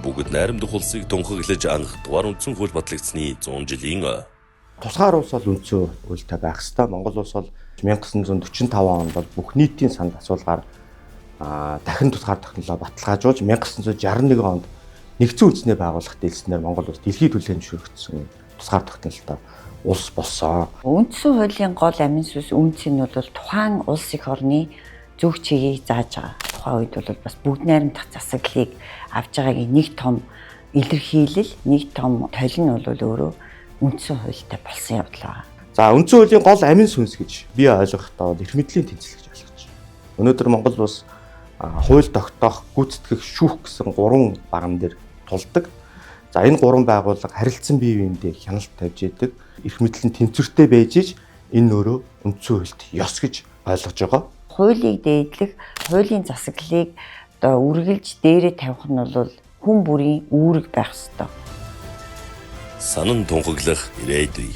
Бүгд найрамдах улсыг тунхаглаж анх дугаар үндсэн хууль батлагдсны 100 жилийн Тусгаар улс бол үндсэн хуультай байх ёстой. Монгол улс бол 1945 онд бол бүх нийтийн санд асуулгаар дахин тусгаар технологи баталгаажуулж 1961 онд нэгдсэн үндэснээ байгуулах дэлснээр Монгол улс дэлхийд түлхэмж шүрэгдсэн тусгаар технологитой улс болсон. Үндсэн хуулийн гол амин сүнс үнц нь бол тухайн улс их орны зөв чигийг зааж байгаа. Тухайн үед бол бас бүгд найрамдах засаглалыг авж байгаагийн нэг том илэрхийлэл, нэг том толь нь бол өөрөө үндсэн хуультай болсон явдал байна. За үндсэн хуулийн гол амин сүнс гэж би ойлгохдоо эрх мэдлийн тэнцэл гэж ойлгож байна. Өнөөдөр Монгол улс хууль тогтоох, гүйцэтгэх, шүүх гэсэн 3 баган дээр тулдаг. За энэ 3 байгууллага харилцан бие биендээ хяналт тавьж яадаг. Эрх мэдлийн тэнцвэртэй байж иж энэ өөрөө үндсэн хуульд ёс гэж ойлгож байгаа. Хуулийг дээдлэх, хуулийн засаглалыг үргэлж дээрээ тавих нь бол хүн бүрийн үүрэг байх ёстой. санан тунхаглах ирээдүй.